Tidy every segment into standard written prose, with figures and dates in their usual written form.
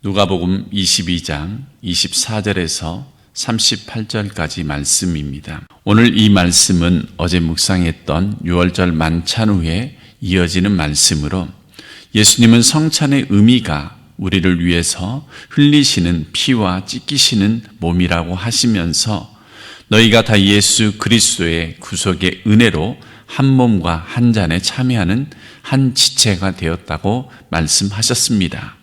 누가복음 22장 24절에서 38절까지 말씀입니다. 오늘 이 말씀은 어제 묵상했던 유월절 만찬 후에 이어지는 말씀으로 예수님은 성찬의 의미가 우리를 위해서 흘리시는 피와 찢기시는 몸이라고 하시면서 너희가 다 예수 그리스도의 구속의 은혜로 한 몸과 한 잔에 참여하는 한 지체가 되었다고 말씀하셨습니다.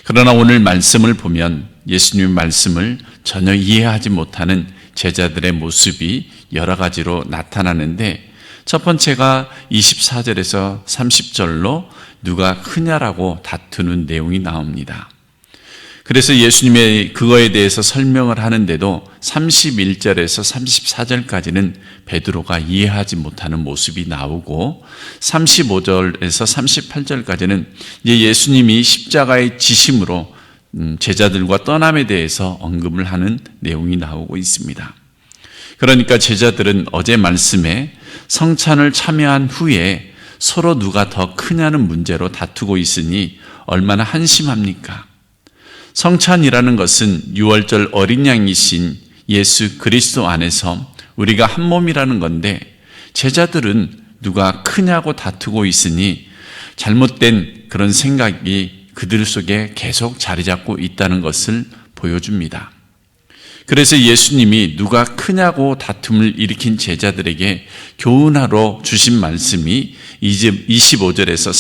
그러나 오늘 말씀을 보면 예수님의 말씀을 전혀 이해하지 못하는 제자들의 모습이 여러 가지로 나타나는데, 첫 번째가 24절에서 30절로 누가 크냐라고 다투는 내용이 나옵니다. 그래서 예수님의 그거에 대해서 설명을 하는데도 31절에서 34절까지는 베드로가 이해하지 못하는 모습이 나오고, 35절에서 38절까지는 이제 예수님이 십자가의 지심으로 제자들과 떠남에 대해서 언급을 하는 내용이 나오고 있습니다. 그러니까 제자들은 어제 말씀에 성찬을 참여한 후에 서로 누가 더 크냐는 문제로 다투고 있으니 얼마나 한심합니까? 성찬이라는 것은 유월절 어린 양이신 예수 그리스도 안에서 우리가 한 몸이라는 건데, 제자들은 누가 크냐고 다투고 있으니 잘못된 그런 생각이 그들 속에 계속 자리 잡고 있다는 것을 보여줍니다. 그래서 예수님이 누가 크냐고 다툼을 일으킨 제자들에게 교훈하러 주신 말씀이 25절에서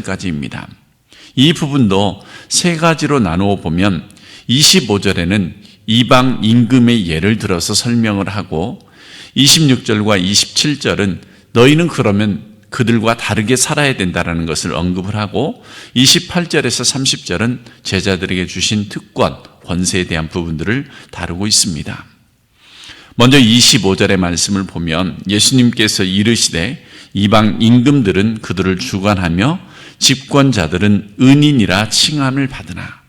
30절까지입니다. 이 부분도 세 가지로 나누어 보면 25절에는 이방 임금의 예를 들어서 설명을 하고, 26절과 27절은 너희는 그러면 그들과 다르게 살아야 된다는 것을 언급을 하고, 28절에서 30절은 제자들에게 주신 특권, 권세에 대한 부분들을 다루고 있습니다. 먼저 25절의 말씀을 보면 예수님께서 이르시되 이방 임금들은 그들을 주관하며 집권자들은 은인이라 칭함을 받으나.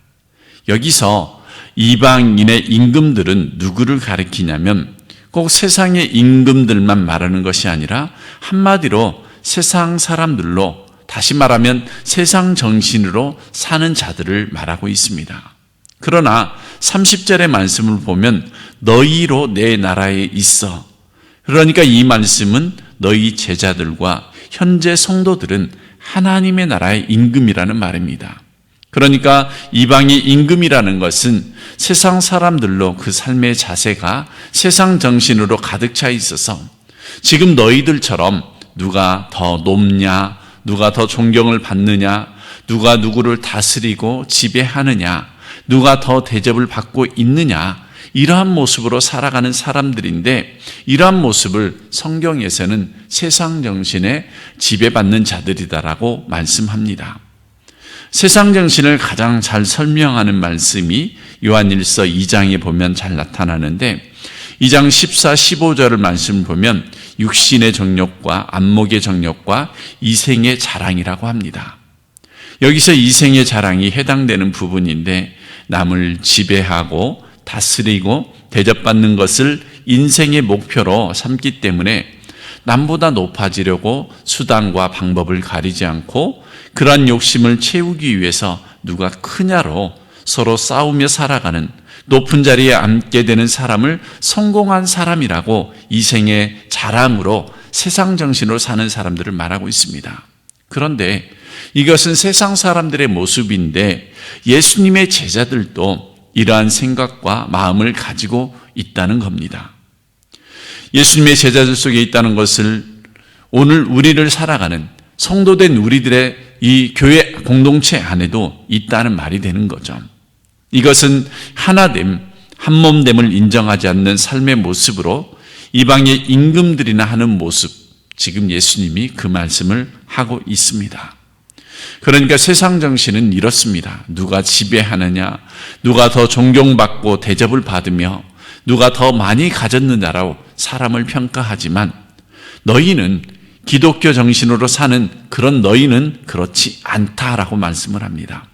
여기서 이방인의 임금들은 누구를 가리키냐면 꼭 세상의 임금들만 말하는 것이 아니라 한마디로 세상 사람들로, 다시 말하면 세상 정신으로 사는 자들을 말하고 있습니다. 그러나 30절의 말씀을 보면 너희로 내 나라에 있어. 그러니까 이 말씀은 너희 제자들과 현재 성도들은 하나님의 나라의 임금이라는 말입니다. 그러니까 이방의 임금이라는 것은 세상 사람들로 그 삶의 자세가 세상 정신으로 가득 차 있어서 지금 너희들처럼 누가 더 높냐, 누가 더 존경을 받느냐, 누가 누구를 다스리고 지배하느냐, 누가 더 대접을 받고 있느냐, 이러한 모습으로 살아가는 사람들인데, 이러한 모습을 성경에서는 세상 정신에 지배받는 자들이다라고 말씀합니다. 세상 정신을 가장 잘 설명하는 말씀이 요한일서 2장에 보면 잘 나타나는데, 2장 14, 15절을 말씀을 보면 육신의 정욕과 안목의 정욕과 이생의 자랑이라고 합니다. 여기서 이생의 자랑이 해당되는 부분인데, 남을 지배하고 다스리고 대접받는 것을 인생의 목표로 삼기 때문에 남보다 높아지려고 수단과 방법을 가리지 않고 그러한 욕심을 채우기 위해서 누가 크냐로 서로 싸우며 살아가는, 높은 자리에 앉게 되는 사람을 성공한 사람이라고 이생의 자랑으로 세상 정신으로 사는 사람들을 말하고 있습니다. 그런데 이것은 세상 사람들의 모습인데 예수님의 제자들도 이러한 생각과 마음을 가지고 있다는 겁니다. 예수님의 제자들 속에 있다는 것을 오늘 우리를 살아가는 성도된 우리들의 이 교회 공동체 안에도 있다는 말이 되는 거죠. 이것은 하나됨, 한몸됨을 인정하지 않는 삶의 모습으로 이방의 임금들이나 하는 모습, 지금 예수님이 그 말씀을 하고 있습니다. 그러니까 세상 정신은 이렇습니다. 누가 지배하느냐, 누가 더 존경받고 대접을 받으며 누가 더 많이 가졌느냐라고 사람을 평가하지만, 너희는 기독교 정신으로 사는 그런 너희는 그렇지 않다라고 말씀을 합니다.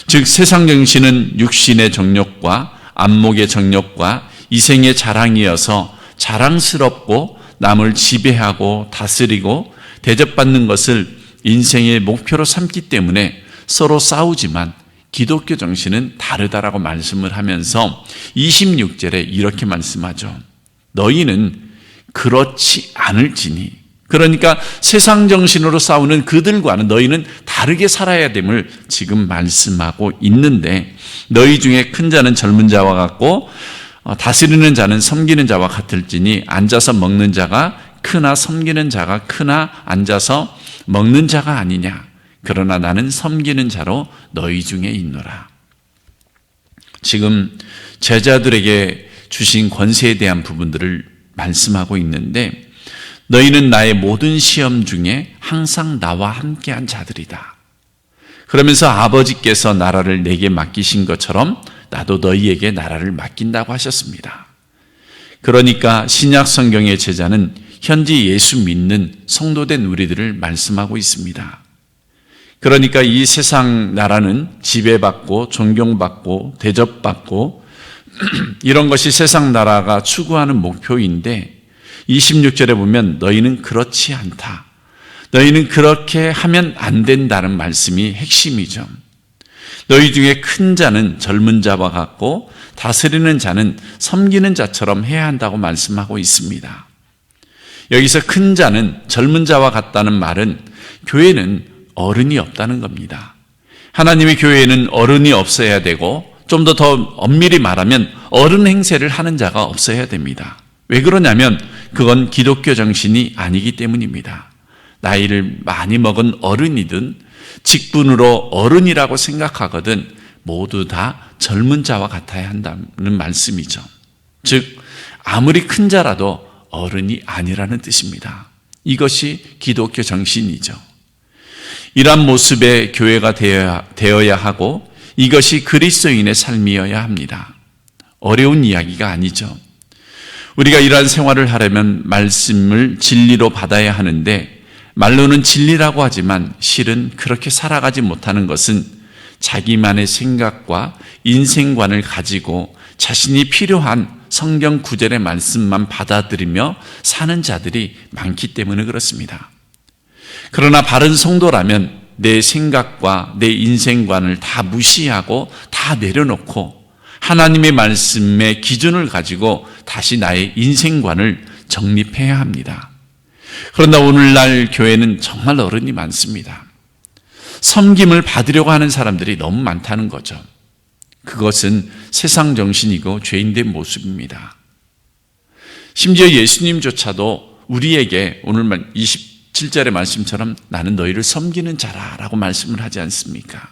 즉 세상 정신은 육신의 정욕과 안목의 정욕과 이생의 자랑이어서 자랑스럽고 남을 지배하고 다스리고 대접받는 것을 인생의 목표로 삼기 때문에 서로 싸우지만 기독교 정신은 다르다라고 말씀을 하면서 26절에 이렇게 말씀하죠. 너희는 그렇지 않을지니, 그러니까 세상 정신으로 싸우는 그들과는 너희는 다르게 살아야 됨을 지금 말씀하고 있는데, 너희 중에 큰 자는 젊은 자와 같고 다스리는 자는 섬기는 자와 같을지니 앉아서 먹는 자가 크나 섬기는 자가 크나 앉아서 먹는 자가 아니냐. 그러나 나는 섬기는 자로 너희 중에 있노라. 지금 제자들에게 주신 권세에 대한 부분들을 말씀하고 있는데, 너희는 나의 모든 시험 중에 항상 나와 함께한 자들이다. 그러면서 아버지께서 나라를 내게 맡기신 것처럼 나도 너희에게 나라를 맡긴다고 하셨습니다. 그러니까 신약 성경의 제자는 현재 예수 믿는 성도된 우리들을 말씀하고 있습니다. 그러니까 이 세상 나라는 지배받고 존경받고 대접받고 이런 것이 세상 나라가 추구하는 목표인데, 26절에 보면 너희는 그렇지 않다. 너희는 그렇게 하면 안 된다는 말씀이 핵심이죠. 너희 중에 큰 자는 젊은 자와 같고 다스리는 자는 섬기는 자처럼 해야 한다고 말씀하고 있습니다. 여기서 큰 자는 젊은 자와 같다는 말은 교회는 어른이 없다는 겁니다. 하나님의 교회에는 어른이 없어야 되고, 좀 더 엄밀히 말하면 어른 행세를 하는 자가 없어야 됩니다. 왜 그러냐면 그건 기독교 정신이 아니기 때문입니다. 나이를 많이 먹은 어른이든 직분으로 어른이라고 생각하거든 모두 다 젊은 자와 같아야 한다는 말씀이죠. 즉 아무리 큰 자라도 어른이 아니라는 뜻입니다. 이것이 기독교 정신이죠. 이러한 모습의 교회가 되어야 하고, 이것이 그리스도인의 삶이어야 합니다. 어려운 이야기가 아니죠. 우리가 이러한 생활을 하려면 말씀을 진리로 받아야 하는데, 말로는 진리라고 하지만 실은 그렇게 살아가지 못하는 것은 자기만의 생각과 인생관을 가지고 자신이 필요한 성경 구절의 말씀만 받아들이며 사는 자들이 많기 때문에 그렇습니다. 그러나 바른 성도라면 내 생각과 내 인생관을 다 무시하고 다 내려놓고 하나님의 말씀의 기준을 가지고 다시 나의 인생관을 정립해야 합니다. 그런데 오늘날 교회는 정말 어른이 많습니다. 섬김을 받으려고 하는 사람들이 너무 많다는 거죠. 그것은 세상 정신이고 죄인된 모습입니다. 심지어 예수님조차도 우리에게 오늘 27절의 말씀처럼 나는 너희를 섬기는 자라라고 말씀을 하지 않습니까?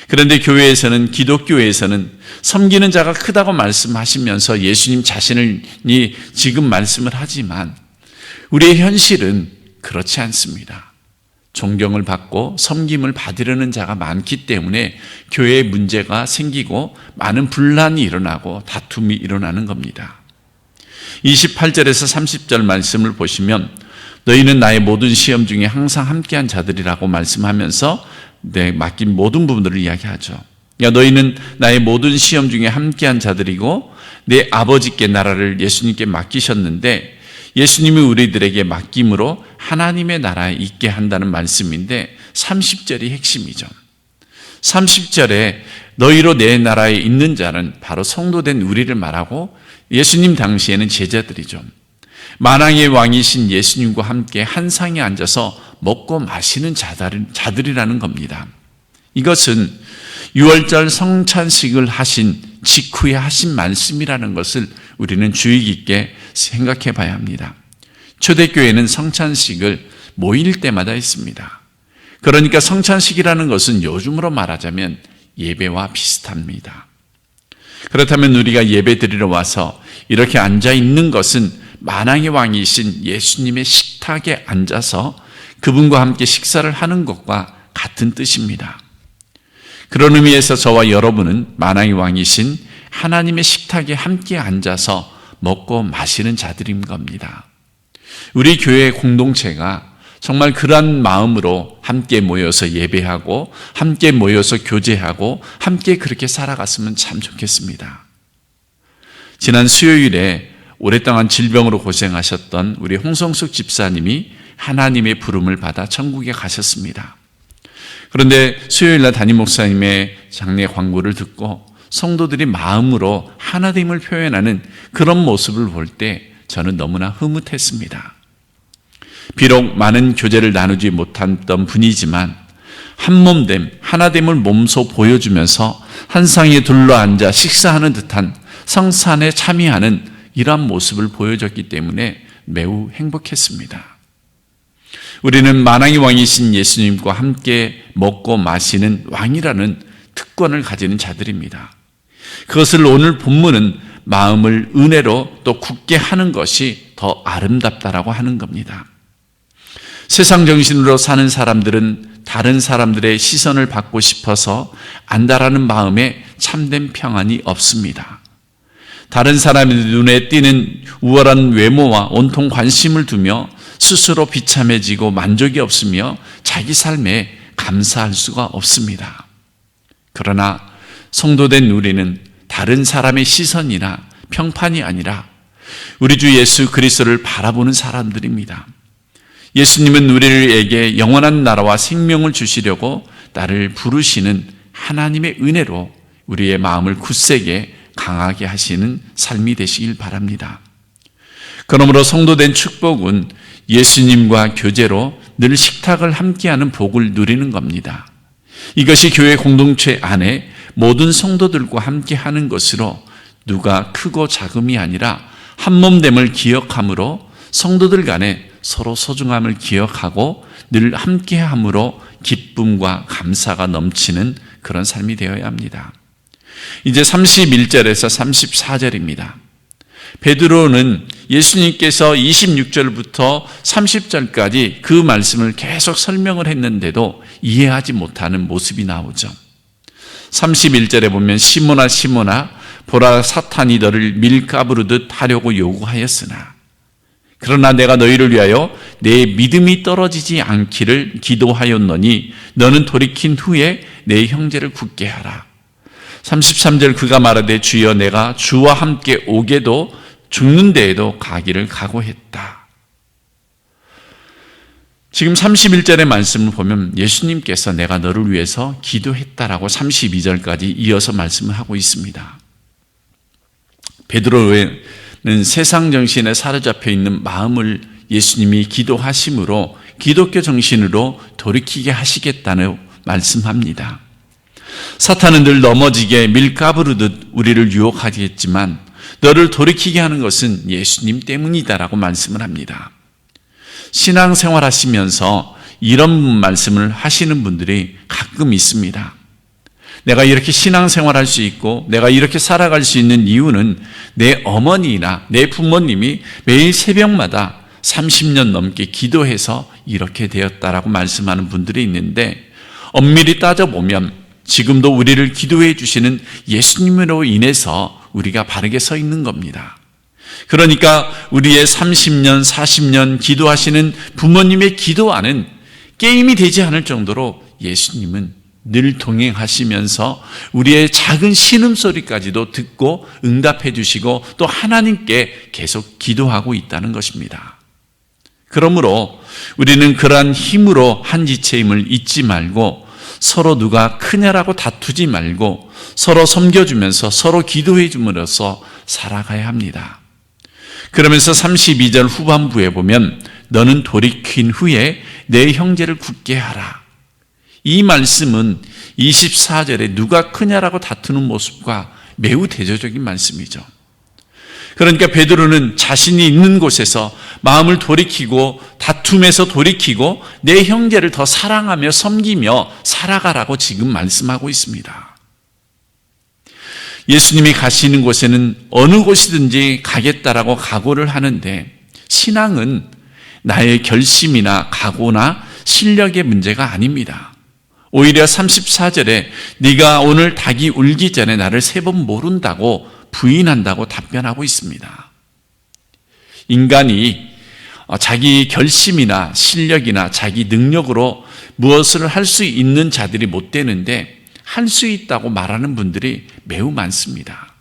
그런데 교회에서는, 기독교에서는 섬기는 자가 크다고 말씀하시면서 예수님 자신이 지금 말씀을 하지만 우리의 현실은 그렇지 않습니다. 존경을 받고 섬김을 받으려는 자가 많기 때문에 교회에 문제가 생기고 많은 분란이 일어나고 다툼이 일어나는 겁니다. 28절에서 30절 말씀을 보시면 너희는 나의 모든 시험 중에 항상 함께한 자들이라고 말씀하면서 맡긴 모든 부분들을 이야기하죠. 그러니까 너희는 나의 모든 시험 중에 함께한 자들이고 내 아버지께 나라를 예수님께 맡기셨는데, 예수님이 우리들에게 맡김으로 하나님의 나라에 있게 한다는 말씀인데 30절이 핵심이죠. 30절에 너희로 내 나라에 있는 자는 바로 성도된 우리를 말하고, 예수님 당시에는 제자들이죠. 만왕의 왕이신 예수님과 함께 한 상에 앉아서 먹고 마시는 자들이라는 겁니다. 이것은 유월절 성찬식을 하신 직후에 하신 말씀이라는 것을 우리는 주의 깊게 생각해 봐야 합니다. 초대교회는 성찬식을 모일 때마다 했습니다. 그러니까 성찬식이라는 것은 요즘으로 말하자면 예배와 비슷합니다. 그렇다면 우리가 예배 드리러 와서 이렇게 앉아 있는 것은 만왕의 왕이신 예수님의 식탁에 앉아서 그분과 함께 식사를 하는 것과 같은 뜻입니다. 그런 의미에서 저와 여러분은 만왕의 왕이신 하나님의 식탁에 함께 앉아서 먹고 마시는 자들인 겁니다. 우리 교회 공동체가 정말 그러한 마음으로 함께 모여서 예배하고 함께 모여서 교제하고 함께 그렇게 살아갔으면 참 좋겠습니다. 지난 수요일에 오랫동안 질병으로 고생하셨던 우리 홍성숙 집사님이 하나님의 부름을 받아 천국에 가셨습니다. 그런데 수요일날 담임 목사님의 장례 광고를 듣고 성도들이 마음으로 하나됨을 표현하는 그런 모습을 볼 때 저는 너무나 흐뭇했습니다. 비록 많은 교제를 나누지 못했던 분이지만 한몸됨, 하나됨을 몸소 보여주면서 한 상에 둘러앉아 식사하는 듯한 성찬에 참여하는 이러한 모습을 보여줬기 때문에 매우 행복했습니다. 우리는 만왕의 왕이신 예수님과 함께 먹고 마시는 왕이라는 특권을 가지는 자들입니다. 그것을 오늘 본문은 마음을 은혜로 또 굳게 하는 것이 더 아름답다라고 하는 겁니다. 세상 정신으로 사는 사람들은 다른 사람들의 시선을 받고 싶어서 안다라는 마음에 참된 평안이 없습니다. 다른 사람의 눈에 띄는 우월한 외모와 온통 관심을 두며 스스로 비참해지고 만족이 없으며 자기 삶에 감사할 수가 없습니다. 그러나 성도된 우리는 다른 사람의 시선이나 평판이 아니라 우리 주 예수 그리스도를 바라보는 사람들입니다. 예수님은 우리에게 영원한 나라와 생명을 주시려고 나를 부르시는 하나님의 은혜로 우리의 마음을 굳세게 강하게 하시는 삶이 되시길 바랍니다. 그러므로 성도된 축복은 예수님과 교제로 늘 식탁을 함께하는 복을 누리는 겁니다. 이것이 교회 공동체 안에 모든 성도들과 함께하는 것으로 누가 크고 작음이 아니라 한몸됨을 기억함으로 성도들 간에 서로 소중함을 기억하고 늘 함께함으로 기쁨과 감사가 넘치는 그런 삶이 되어야 합니다. 이제 31절에서 34절입니다. 베드로는 예수님께서 26절부터 30절까지 그 말씀을 계속 설명을 했는데도 이해하지 못하는 모습이 나오죠. 31절에 보면 시몬아 시몬아 보라 사탄이 너를 밀가부르듯 하려고 요구하였으나 그러나 내가 너희를 위하여 내 믿음이 떨어지지 않기를 기도하였노니 너는 돌이킨 후에 내 형제를 굳게 하라. 33절 그가 말하되 주여 내가 주와 함께 오게도 죽는 데에도 가기를 각오했다. 지금 31절의 말씀을 보면 예수님께서 내가 너를 위해서 기도했다라고 32절까지 이어서 말씀을 하고 있습니다. 베드로는 세상 정신에 사로잡혀 있는 마음을 예수님이 기도하심으로 기독교 정신으로 돌이키게 하시겠다는 말씀합니다. 사탄은 늘 넘어지게 밀가부르듯 우리를 유혹하겠지만 너를 돌이키게 하는 것은 예수님 때문이다라고 말씀을 합니다. 신앙생활 하시면서 이런 말씀을 하시는 분들이 가끔 있습니다. 내가 이렇게 신앙생활 할 수 있고 내가 이렇게 살아갈 수 있는 이유는 내 어머니나 내 부모님이 매일 새벽마다 30년 넘게 기도해서 이렇게 되었다라고 말씀하는 분들이 있는데 엄밀히 따져보면 지금도 우리를 기도해 주시는 예수님으로 인해서 우리가 바르게 서 있는 겁니다. 그러니까 우리의 30년, 40년 기도하시는 부모님의 기도 안은 게임이 되지 않을 정도로 예수님은 늘 동행하시면서 우리의 작은 신음소리까지도 듣고 응답해 주시고 또 하나님께 계속 기도하고 있다는 것입니다. 그러므로 우리는 그러한 힘으로 한 지체임을 잊지 말고 서로 누가 크냐라고 다투지 말고 서로 섬겨주면서 서로 기도해 줌으로써 살아가야 합니다. 그러면서 32절 후반부에 보면 너는 돌이킨 후에 내 형제를 굳게 하라. 이 말씀은 24절에 누가 크냐라고 다투는 모습과 매우 대조적인 말씀이죠. 그러니까 베드로는 자신이 있는 곳에서 마음을 돌이키고 다툼에서 돌이키고 내 형제를 더 사랑하며 섬기며 살아가라고 지금 말씀하고 있습니다. 예수님이 가시는 곳에는 어느 곳이든지 가겠다라고 각오를 하는데 신앙은 나의 결심이나 각오나 실력의 문제가 아닙니다. 오히려 34절에 네가 오늘 닭이 울기 전에 나를 3번 모른다고 부인한다고 답변하고 있습니다. 인간이 자기 결심이나 실력이나 자기 능력으로 무엇을 할 수 있는 자들이 못 되는데 할 수 있다고 말하는 분들이 매우 많습니다.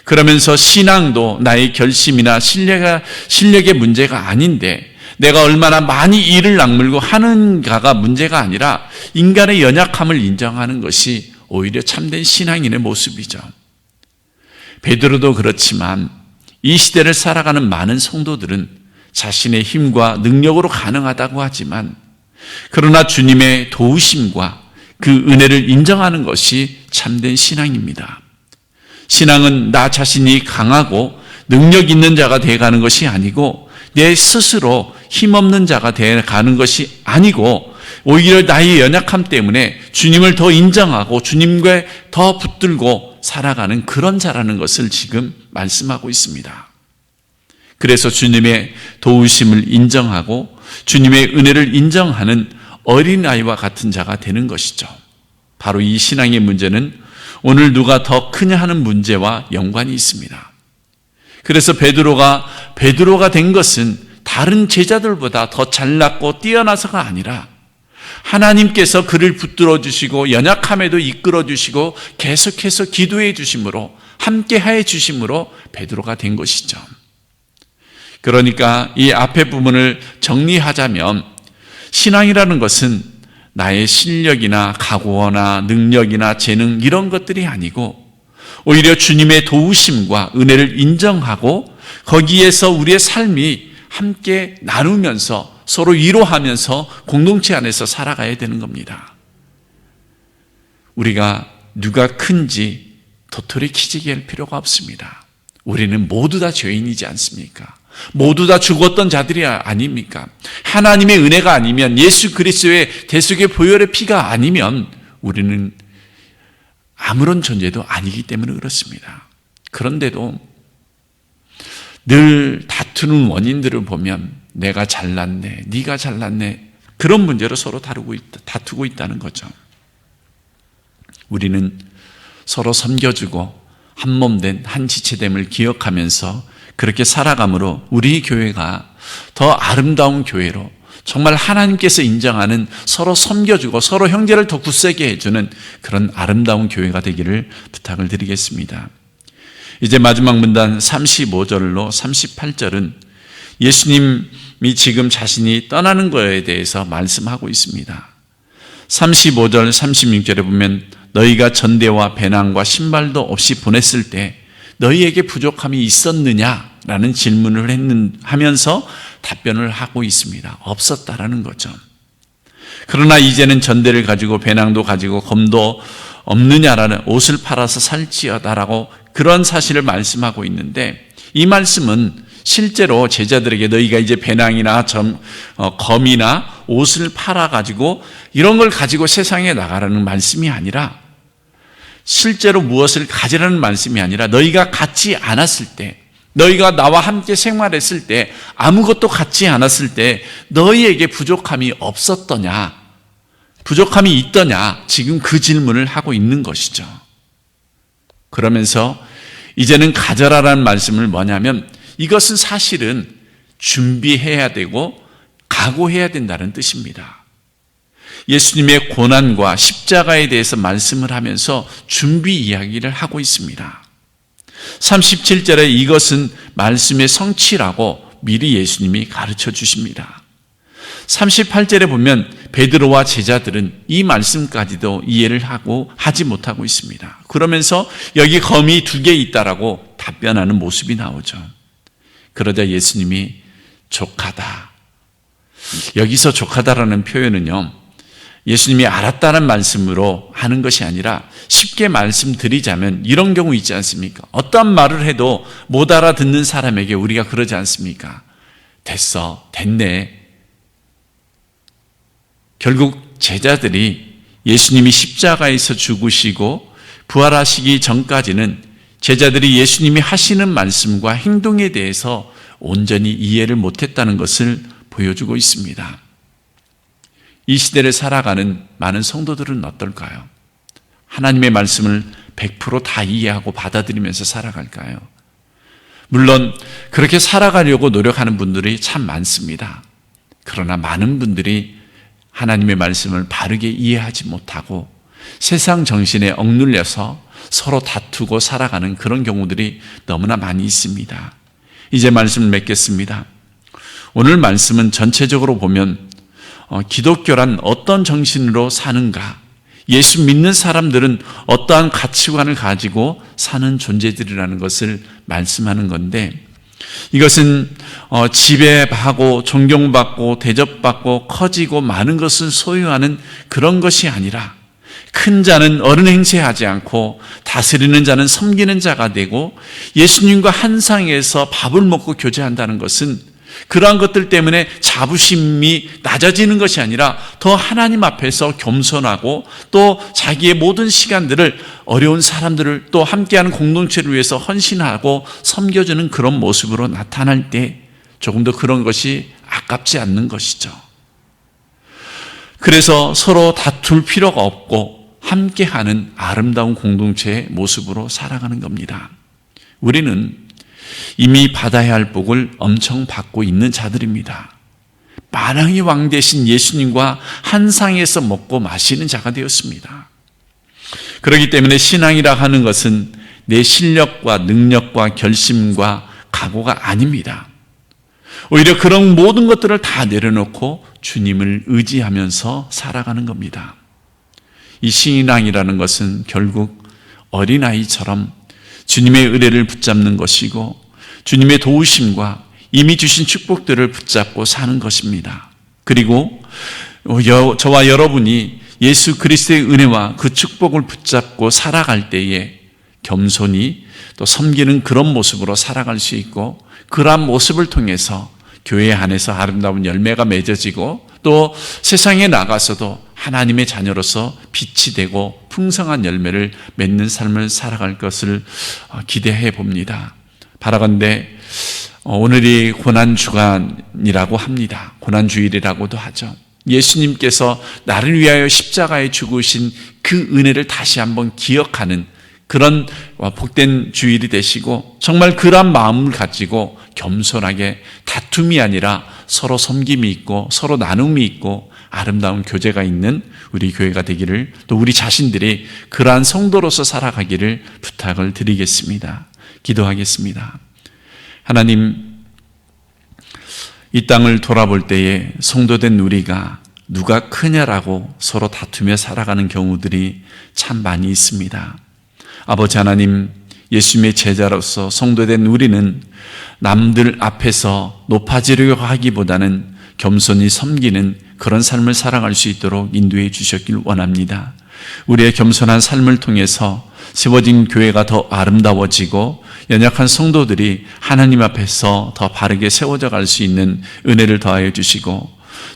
그러면서 신앙도 나의 결심이나 실력의 문제가 아닌데 내가 얼마나 많이 일을 악물고 하는가가 문제가 아니라 인간의 연약함을 인정하는 것이 오히려 참된 신앙인의 모습이죠. 베드로도 그렇지만 이 시대를 살아가는 많은 성도들은 자신의 힘과 능력으로 가능하다고 하지만, 그러나 주님의 도우심과 그 은혜를 인정하는 것이 참된 신앙입니다. 신앙은 나 자신이 강하고 능력 있는 자가 되어가는 것이 아니고, 내 스스로 힘없는 자가 되어가는 것이 아니고, 오히려 나의 연약함 때문에 주님을 더 인정하고 주님과 더 붙들고 살아가는 그런 자라는 것을 지금 말씀하고 있습니다. 그래서 주님의 도우심을 인정하고 주님의 은혜를 인정하는 어린아이와 같은 자가 되는 것이죠. 바로 이 신앙의 문제는 오늘 누가 더 크냐 하는 문제와 연관이 있습니다. 그래서 베드로가 된 것은 다른 제자들보다 더 잘났고 뛰어나서가 아니라 하나님께서 그를 붙들어 주시고 연약함에도 이끌어 주시고 계속해서 기도해 주심으로, 함께 해 주심으로 베드로가 된 것이죠. 그러니까 이 앞에 부분을 정리하자면, 신앙이라는 것은 나의 실력이나 각오나 능력이나 재능 이런 것들이 아니고, 오히려 주님의 도우심과 은혜를 인정하고 거기에서 우리의 삶이 함께 나누면서 서로 위로하면서 공동체 안에서 살아가야 되는 겁니다. 우리가 누가 큰지 도토리 키지게 할 필요가 없습니다. 우리는 모두 다 죄인이지 않습니까? 모두 다 죽었던 자들이 아닙니까? 하나님의 은혜가 아니면, 예수 그리스도의 대속의 보혈의 피가 아니면 우리는 아무런 존재도 아니기 때문에 그렇습니다. 그런데도 늘 다투는 원인들을 보면 내가 잘났네, 네가 잘났네, 그런 문제로 서로 다투고 있다는 거죠. 우리는 서로 섬겨주고 한몸된 한 지체됨을 기억하면서 그렇게 살아감으로 우리 교회가 더 아름다운 교회로, 정말 하나님께서 인정하는 서로 섬겨주고 서로 형제를 더 굳세게 해주는 그런 아름다운 교회가 되기를 부탁을 드리겠습니다. 이제 마지막 문단 35절로 38절은 예수님이 지금 자신이 떠나는 것에 대해서 말씀하고 있습니다. 35절 36절에 보면 너희가 전대와 배낭과 신발도 없이 보냈을 때 너희에게 부족함이 있었느냐라는 질문을 하면서 답변을 하고 있습니다. 없었다라는 거죠. 그러나 이제는 전대를 가지고 배낭도 가지고 검도 없느냐라는, 옷을 팔아서 살지어다라고 그런 사실을 말씀하고 있는데, 이 말씀은 실제로 제자들에게 너희가 이제 배낭이나 검이나 옷을 팔아가지고 이런 걸 가지고 세상에 나가라는 말씀이 아니라, 실제로 무엇을 가지라는 말씀이 아니라, 너희가 갖지 않았을 때, 너희가 나와 함께 생활했을 때, 아무것도 갖지 않았을 때 너희에게 부족함이 없었더냐, 부족함이 있더냐, 지금 그 질문을 하고 있는 것이죠. 그러면서 이제는 가져라라는 말씀을 뭐냐면, 이것은 사실은 준비해야 되고 각오해야 된다는 뜻입니다. 예수님의 고난과 십자가에 대해서 말씀을 하면서 준비 이야기를 하고 있습니다. 37절에 이것은 말씀의 성취라고 미리 예수님이 가르쳐 주십니다. 38절에 보면 베드로와 제자들은 이 말씀까지도 이해를 하지 못하고 있습니다. 그러면서 여기 검이 2개 있다라고 답변하는 모습이 나오죠. 그러자 예수님이 족하다. 여기서 족하다라는 표현은요, 예수님이 알았다는 말씀으로 하는 것이 아니라, 쉽게 말씀드리자면 이런 경우 있지 않습니까? 어떤 말을 해도 못 알아듣는 사람에게 우리가 그러지 않습니까? 됐어, 됐네. 결국 제자들이 예수님이 십자가에서 죽으시고 부활하시기 전까지는 제자들이 예수님이 하시는 말씀과 행동에 대해서 온전히 이해를 못했다는 것을 보여주고 있습니다. 이 시대를 살아가는 많은 성도들은 어떨까요? 하나님의 말씀을 100% 다 이해하고 받아들이면서 살아갈까요? 물론 그렇게 살아가려고 노력하는 분들이 참 많습니다. 그러나 많은 분들이 하나님의 말씀을 바르게 이해하지 못하고 세상 정신에 억눌려서 서로 다투고 살아가는 그런 경우들이 너무나 많이 있습니다. 이제 말씀을 맺겠습니다. 오늘 말씀은 전체적으로 보면 기독교란 어떤 정신으로 사는가, 예수 믿는 사람들은 어떠한 가치관을 가지고 사는 존재들이라는 것을 말씀하는 건데, 이것은 지배하고 존경받고 대접받고 커지고 많은 것을 소유하는 그런 것이 아니라, 큰 자는 어른 행세하지 않고 다스리는 자는 섬기는 자가 되고 예수님과 한 상에서 밥을 먹고 교제한다는 것은 그러한 것들 때문에 자부심이 낮아지는 것이 아니라 더 하나님 앞에서 겸손하고 또 자기의 모든 시간들을 어려운 사람들을 또 함께하는 공동체를 위해서 헌신하고 섬겨주는 그런 모습으로 나타날 때 조금 더 그런 것이 아깝지 않는 것이죠. 그래서 서로 다툴 필요가 없고 함께하는 아름다운 공동체의 모습으로 살아가는 겁니다. 우리는 이미 받아야 할 복을 엄청 받고 있는 자들입니다. 만왕의 왕 되신 예수님과 한 상에서 먹고 마시는 자가 되었습니다. 그렇기 때문에 신앙이라 하는 것은 내 실력과 능력과 결심과 각오가 아닙니다. 오히려 그런 모든 것들을 다 내려놓고 주님을 의지하면서 살아가는 겁니다. 이 신앙이라는 것은 결국 어린아이처럼 주님의 은혜를 붙잡는 것이고 주님의 도우심과 이미 주신 축복들을 붙잡고 사는 것입니다. 그리고 저와 여러분이 예수 그리스도의 은혜와 그 축복을 붙잡고 살아갈 때에 겸손히 또 섬기는 그런 모습으로 살아갈 수 있고, 그러한 모습을 통해서 교회 안에서 아름다운 열매가 맺어지고 또 세상에 나가서도 하나님의 자녀로서 빛이 되고 풍성한 열매를 맺는 삶을 살아갈 것을 기대해 봅니다. 바라건대 오늘이 고난주간이라고 합니다. 고난주일이라고도 하죠. 예수님께서 나를 위하여 십자가에 죽으신 그 은혜를 다시 한번 기억하는 그런 복된 주일이 되시고, 정말 그러한 마음을 가지고 겸손하게 다툼이 아니라 서로 섬김이 있고 서로 나눔이 있고 아름다운 교제가 있는 우리 교회가 되기를, 또 우리 자신들이 그러한 성도로서 살아가기를 부탁을 드리겠습니다. 기도하겠습니다. 하나님, 이 땅을 돌아볼 때에 성도된 우리가 누가 크냐라고 서로 다투며 살아가는 경우들이 참 많이 있습니다. 아버지 하나님, 예수님의 제자로서 성도된 우리는 남들 앞에서 높아지려고 하기보다는 겸손히 섬기는 그런 삶을 살아갈 수 있도록 인도해 주셨길 원합니다. 우리의 겸손한 삶을 통해서 세워진 교회가 더 아름다워지고 연약한 성도들이 하나님 앞에서 더 바르게 세워져 갈 수 있는 은혜를 더하여 주시고,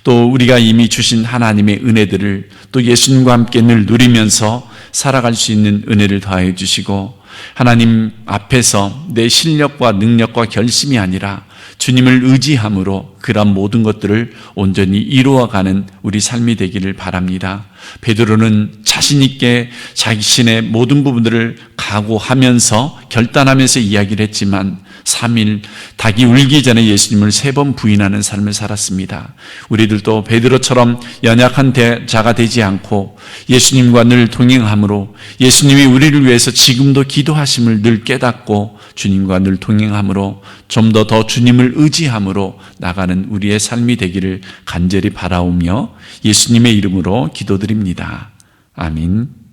또 우리가 이미 주신 하나님의 은혜들을 또 예수님과 함께 늘 누리면서 살아갈 수 있는 은혜를 더하여 주시고, 하나님 앞에서 내 실력과 능력과 결심이 아니라 주님을 의지함으로 그런 모든 것들을 온전히 이루어가는 우리 삶이 되기를 바랍니다. 베드로는 자신 있게 자신의 모든 부분들을 각오하면서 결단하면서 이야기를 했지만 3일 닭이 울기 전에 예수님을 3번 부인하는 삶을 살았습니다. 우리들도 베드로처럼 연약한 자가 되지 않고 예수님과 늘 동행함으로 예수님이 우리를 위해서 지금도 기도하심을 늘 깨닫고 주님과 늘 동행함으로 좀 더 주님을 의지함으로 나가는 우리의 삶이 되기를 간절히 바라오며 예수님의 이름으로 기도드립니다. 아멘.